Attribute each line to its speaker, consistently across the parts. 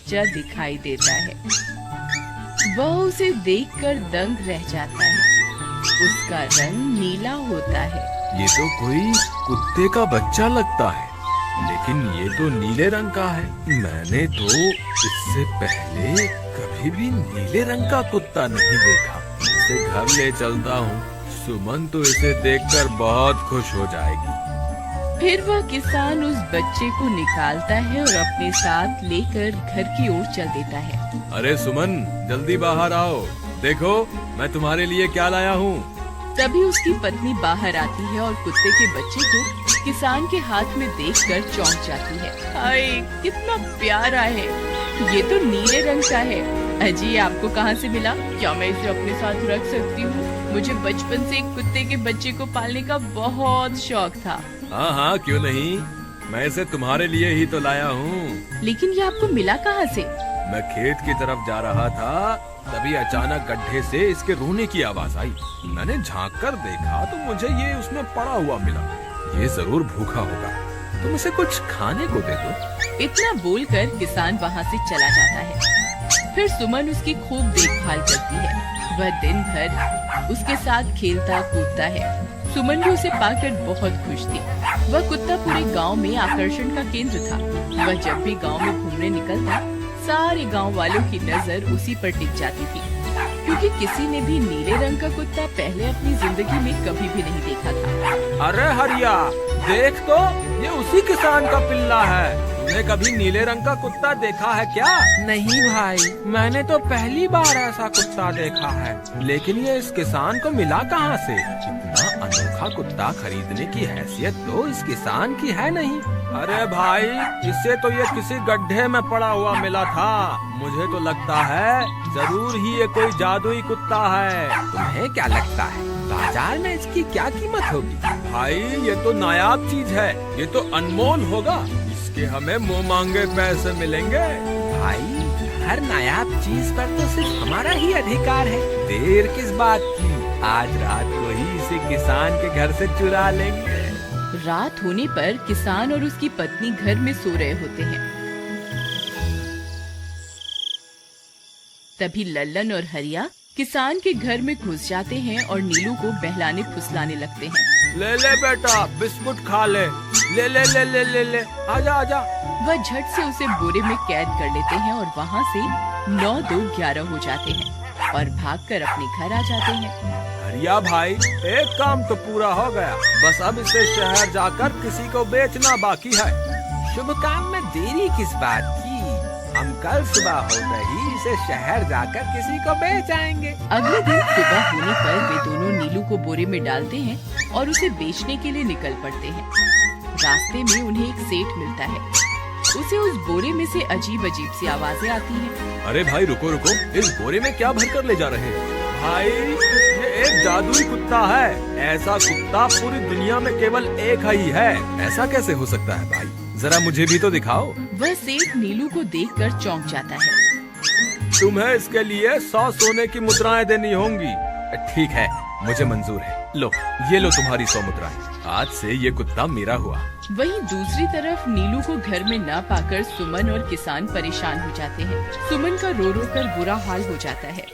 Speaker 1: बच्चा दिखाई देता है। वह उसे देखकर दंग रह जाता है। उसका रंग नीला होता है।
Speaker 2: ये तो कोई कुत्ते का बच्चा लगता है, लेकिन ये तो नीले रंग का है। मैंने तो इससे पहले कभी भी नीले रंग का कुत्ता नहीं देखा। इसे घर ले चलता हूँ, सुमन तो इसे देखकर बहुत खुश हो जाएगी।
Speaker 1: फिर वह किसान उस बच्चे को निकालता है और अपने साथ लेकर घर की ओर चल देता है।
Speaker 2: अरे सुमन, जल्दी बाहर आओ, देखो मैं तुम्हारे लिए क्या लाया हूँ।
Speaker 1: तभी उसकी पत्नी बाहर आती है और कुत्ते के बच्चे को किसान के हाथ में देखकर चौंक जाती है। हाय, कितना प्यारा है, ये तो नीले रंग का है। अजी, ये आपको कहाँ से मिला? क्या मैं इसे अपने साथ रख सकती हूँ? मुझे बचपन से एक कुत्ते के बच्चे को पालने का बहुत शौक था।
Speaker 2: हाँ हाँ, क्यों नहीं, मैं इसे तुम्हारे लिए ही तो लाया हूँ।
Speaker 1: लेकिन ये आपको मिला कहाँ से?
Speaker 2: मैं खेत की तरफ जा रहा था, तभी अचानक गड्ढे से इसके रोने की आवाज आई। मैंने झांक कर देखा तो मुझे ये उसमें पड़ा हुआ मिला। ये जरूर भूखा होगा, तुम इसे कुछ खाने को दे दो।
Speaker 1: इतना बोलकर किसान वहाँ से चला जाता है। फिर सुमन उसकी खूब देखभाल करती है। वह दिन भर उसके साथ खेलता कूदता है। सुमन भी उसे पाकर बहुत खुश थी। वह कुत्ता पूरे गांव में आकर्षण का केंद्र था। वह जब भी गांव में घूमने निकलता, सारे गांव वालों की नजर उसी पर टिक जाती थी, क्योंकि किसी ने भी नीले रंग का कुत्ता पहले अपनी जिंदगी में कभी भी नहीं देखा था।
Speaker 2: अरे हरिया, देख तो, ये उसी किसान का पिल्ला है। तुमने कभी नीले रंग का कुत्ता देखा है क्या?
Speaker 3: नहीं भाई, मैंने तो पहली बार ऐसा कुत्ता देखा है। लेकिन ये इस किसान को मिला कहाँ से? इतना अनोखा कुत्ता खरीदने की हैसियत तो इस किसान की है नहीं।
Speaker 2: अरे भाई, इसे तो ये किसी गड्ढे में पड़ा हुआ मिला था। मुझे तो लगता है जरूर ही ये कोई जादुई कुत्ता है।
Speaker 3: तुम्हें क्या लगता है बाजार में इसकी क्या कीमत होगी?
Speaker 2: भाई, ये तो नायाब चीज है, ये तो अनमोल होगा। इसके हमें मुंह मांगे पैसे मिलेंगे।
Speaker 3: भाई, हर नायाब चीज पर तो सिर्फ हमारा ही अधिकार है। देर किस बात की, आज रात को ही इसे किसान के घर से चुरा लेंगे।
Speaker 1: रात होने पर किसान और उसकी पत्नी घर में सो रहे होते हैं। तभी लल्लन और हरिया किसान के घर में घुस जाते हैं और नीलू को बहलाने फुसलाने लगते हैं।
Speaker 2: ले ले बेटा, बिस्कुट खा ले। ले ले ले ले ले ले, आजा आजा।
Speaker 1: वह झट से उसे बोरे में कैद कर लेते हैं और वहाँ से 9 2 11 हो जाते हैं और भागकर अपने घर आ जाते हैं।
Speaker 2: हरिया भाई, एक काम तो पूरा हो गया, बस अब इसे शहर जाकर किसी को बेचना बाकी है।
Speaker 3: शुभ काम में देरी किस बात की? हम कल सुबह होते ही इसे शहर जाकर किसी को बेच आएंगे।
Speaker 1: अगले दिन सुबह होने पर वे दोनों नीलू को बोरे में डालते हैं और उसे बेचने के लिए निकल पड़ते हैं। रास्ते में उन्हें एक सेठ मिलता है। उसे उस बोरे में से अजीब अजीब सी आवाजें आती हैं।
Speaker 2: अरे भाई, रुको रुको, इस बोरे में क्या भर कर ले जा रहे हैं? भाई, ये एक जादुई कुत्ता है। ऐसा कुत्ता पूरी दुनिया में केवल एक ही है। ऐसा कैसे हो सकता है भाई? जरा मुझे भी तो दिखाओ।
Speaker 1: वह सेठ नीलू को देखकर चौंक जाता है।
Speaker 2: तुम्हें इसके लिए 100 सोने की मुद्राएं देनी होंगी। ठीक है, मुझे मंजूर है। लो, ये लो तुम्हारी 100 मुद्राएं। आज से ये कुत्ता मेरा हुआ।
Speaker 1: वहीं दूसरी तरफ नीलू को घर में न पाकर सुमन और किसान परेशान हो जाते हैं। सुमन का रो रो कर बुरा हाल हो जाता है।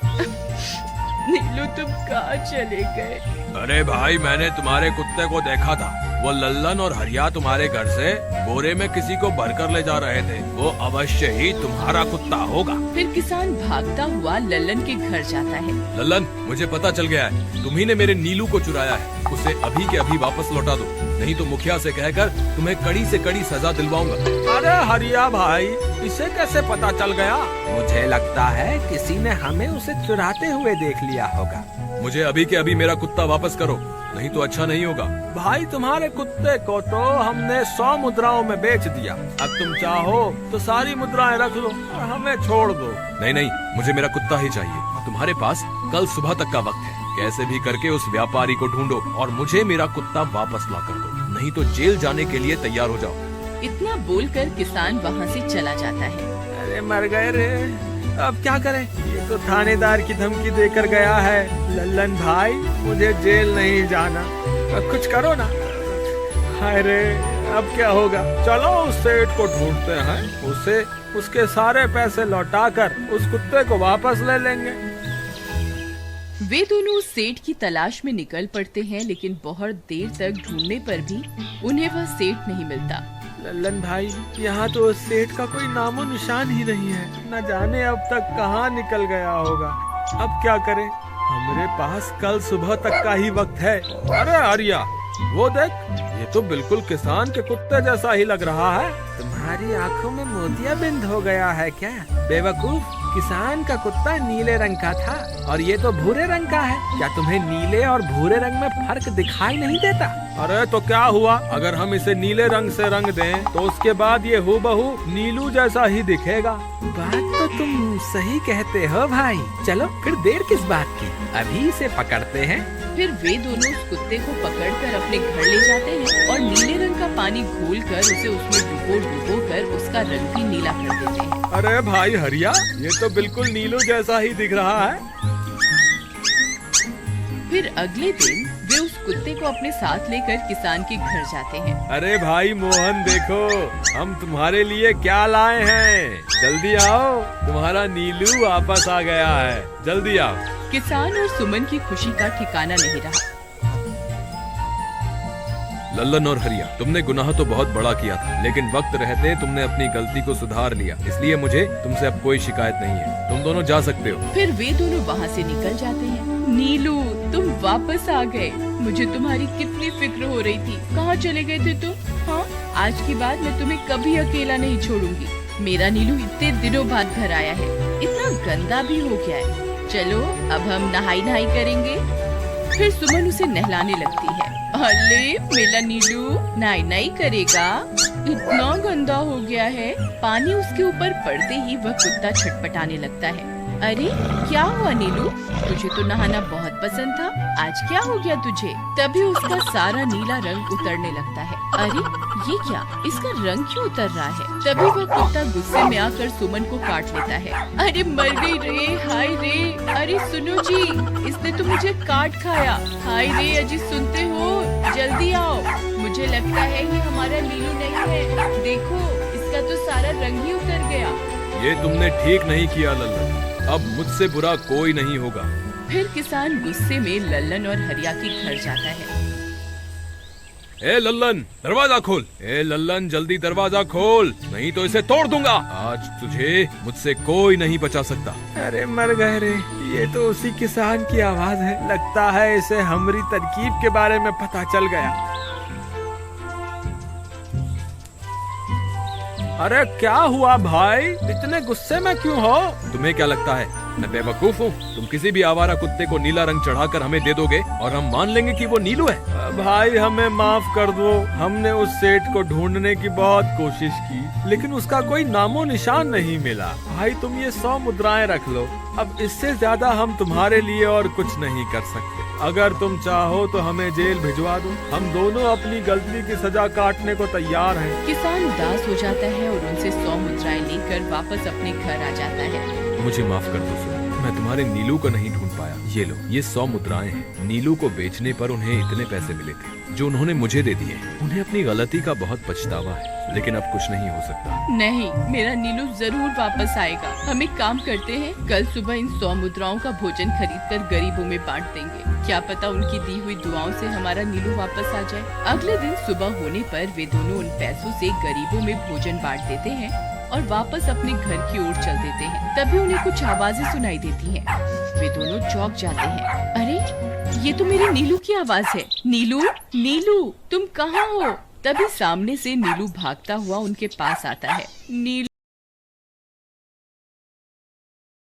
Speaker 1: नीलू, तुम कहाँ चले गए?
Speaker 2: अरे भाई, मैंने तुम्हारे कुत्ते को देखा था। वो लल्लन और हरिया तुम्हारे घर से बोरे में किसी को भरकर ले जा रहे थे। वो अवश्य ही तुम्हारा कुत्ता होगा।
Speaker 1: फिर किसान भागता हुआ लल्लन के घर जाता है।
Speaker 2: लल्लन, मुझे पता चल गया है, तुम्ही ने मेरे नीलू को चुराया है। उसे अभी के अभी वापस लौटा दो, नहीं तो मुखिया से कहकर तुम्हें कड़ी से कड़ी सजा दिलवाऊंगा। अरे हरिया भाई, इसे कैसे पता चल गया?
Speaker 3: मुझे लगता है किसी ने हमें उसे चुराते हुए देख लिया होगा।
Speaker 2: मुझे अभी के अभी मेरा कुत्ता वापस करो, नहीं तो अच्छा नहीं होगा।
Speaker 3: भाई, तुम्हारे कुत्ते को तो हमने 100 मुद्राओं में बेच दिया। अब तुम चाहो तो सारी मुद्राएं रख लो और हमें छोड़ दो।
Speaker 2: नहीं नहीं, मुझे मेरा कुत्ता ही चाहिए। तुम्हारे पास कल सुबह तक का वक्त है। कैसे भी करके उस व्यापारी को ढूंढो और मुझे मेरा कुत्ता वापस ला कर दो, नहीं तो जेल जाने के लिए तैयार हो जाओ।
Speaker 1: इतना बोलकर किसान वहाँ से चला जाता है।
Speaker 3: अरे मर गए रे, अब क्या करें? ये तो थानेदार की धमकी देकर गया है। लल्लन भाई, मुझे जेल नहीं जाना, अब कुछ करो ना। हाय रे, अब क्या होगा? चलो उस सेठ को ढूंढते हैं, उसे उसके सारे पैसे लौटाकर उस कुत्ते को वापस ले लेंगे।
Speaker 1: वे दोनों उस सेठ की तलाश में निकल पड़ते हैं, लेकिन बहुत देर तक ढूंढने पर भी उन्हें वह सेठ नहीं मिलता।
Speaker 3: लल्लन भाई, यहाँ तो उस सेठ का कोई नामो निशान ही नहीं है। न जाने अब तक कहाँ निकल गया होगा। अब क्या करें? हमारे पास कल सुबह तक का ही वक्त है। अरे आर्या, वो देख, ये तो बिल्कुल किसान के कुत्ते जैसा ही लग रहा है। तुम्हारी आंखों में मोतियाबिंद हो गया है क्या बेवकूफ? किसान का कुत्ता नीले रंग का था और ये तो भूरे रंग का है। क्या तुम्हें नीले और भूरे रंग में फर्क दिखाई नहीं देता? अरे तो क्या हुआ, अगर हम इसे नीले रंग से रंग दें तो उसके बाद ये हूबहू नीलू जैसा ही दिखेगा। बात तो तुम सही कहते हो भाई। चलो फिर देर किस बात की, अभी इसे पकड़ते हैं।
Speaker 1: फिर वे दोनों उस कुत्ते को पकड़कर अपने घर ले जाते हैं और नीले रंग का पानी घोलकर उसे उसमें डुबो कर उसका रंग भी नीला कर देते हैं।
Speaker 3: अरे भाई हरिया, ये तो बिल्कुल नीलू जैसा ही दिख रहा है।
Speaker 1: फिर अगले दिन वे उस कुत्ते को अपने साथ लेकर किसान के घर जाते हैं।
Speaker 3: अरे भाई मोहन, देखो हम तुम्हारे लिए क्या लाए हैं। जल्दी आओ, तुम्हारा नीलू वापस आ गया है। जल्दी आओ।
Speaker 1: किसान और सुमन की खुशी का ठिकाना नहीं रहा।
Speaker 2: लल्लन और हरिया, तुमने गुनाह तो बहुत बड़ा किया था, लेकिन वक्त रहते तुमने अपनी गलती को सुधार लिया, इसलिए मुझे तुमसे अब कोई शिकायत नहीं है। तुम दोनों जा सकते हो।
Speaker 1: फिर वे दोनों वहाँ से निकल जाते हैं। नीलू, तुम वापस आ गए। मुझे तुम्हारी कितनी फिक्र हो रही थी। कहाँ चले गए थे तुम? हाँ, आज के बाद मैं तुम्हें कभी अकेला नहीं छोड़ूंगी। मेरा नीलू इतने दिनों बाद घर आया है, इतना गंदा भी हो गया है। चलो अब हम नहाई करेंगे। फिर सुमन उसे नहलाने लगती है। अरे मेरा नीलू नहाई करेगा, इतना गंदा हो गया है। पानी उसके ऊपर पड़ते ही वह कुत्ता छटपटाने लगता है। अरे क्या हुआ नीलू, तुझे तो नहाना बहुत पसंद था, आज क्या हो गया तुझे? तभी उसका सारा नीला रंग उतरने लगता है। अरे ये क्या, इसका रंग क्यों उतर रहा है? तभी वह कुत्ता गुस्से में आकर सुमन को काट लेता है। अरे मर गई रे, हाय रे। अरे सुनो जी, इसने तो मुझे काट खाया। हाय रे अजी, सुनते हो? जल्दी आओ, मुझे लगता है ये हमारा नीलू नहीं है। देखो, इसका तो सारा रंग ही उतर गया।
Speaker 2: ये तुमने ठीक नहीं किया लल्लन, अब मुझसे बुरा कोई नहीं होगा।
Speaker 1: फिर किसान गुस्से में लल्लन और हरिया के घर जाता है।
Speaker 2: ए लल्लन, दरवाजा खोल। ए लल्लन, जल्दी दरवाजा खोल, नहीं तो इसे तोड़ दूंगा। आज तुझे मुझसे कोई नहीं बचा सकता।
Speaker 3: अरे मर गए रे, ये तो उसी किसान की आवाज है। लगता है इसे हमारी तरकीब के बारे में पता चल गया। अरे क्या हुआ भाई, इतने गुस्से में क्यों हो?
Speaker 2: तुम्हें क्या लगता है मैं बेवकूफ हूँ? तुम किसी भी आवारा कुत्ते को नीला रंग चढ़ाकर हमें दे दोगे और हम मान लेंगे कि वो नीलू है?
Speaker 3: भाई हमें माफ कर दो, हमने उस सेठ को ढूंढने की बहुत कोशिश की, लेकिन उसका कोई नामो निशान नहीं मिला। भाई तुम ये 100 मुद्राएं रख लो, अब इससे ज्यादा हम तुम्हारे लिए और कुछ नहीं कर सकते। अगर तुम चाहो तो हमें जेल भिजवा दो, हम दोनों अपनी गलती की सजा काटने को तैयार हैं।
Speaker 1: किसान उदास हो जाता है और उनसे 100 मुद्राएं लेकर वापस अपने घर आ जाता है।
Speaker 2: मुझे माफ कर दो सुमन, मैं तुम्हारे नीलू को नहीं ढूंढ पाया। ये लो, ये 100 मुद्राएं हैं। नीलू को बेचने पर उन्हें इतने पैसे मिले थे जो उन्होंने मुझे दे दिए। उन्हें अपनी गलती का बहुत पछतावा है, लेकिन अब कुछ नहीं हो सकता।
Speaker 1: नहीं, मेरा नीलू जरूर वापस आएगा। हम एक काम करते हैं, कल सुबह इन 100 मुद्राओं का भोजन खरीदकर गरीबों में बांट देंगे। क्या पता उनकी दी हुई दुआओं से हमारा नीलू वापस आ जाए। अगले दिन सुबह होने पर वे दोनों उन पैसों से गरीबों में भोजन बांट देते हैं और वापस अपने घर की ओर चल देते हैं। तभी उन्हें कुछ आवाजें सुनाई देती हैं। वे दोनों चौंक जाते हैं। अरे ये तो मेरे नीलू की आवाज है। नीलू, नीलू तुम कहाँ हो? तभी सामने से नीलू भागता हुआ उनके पास आता है। नीलू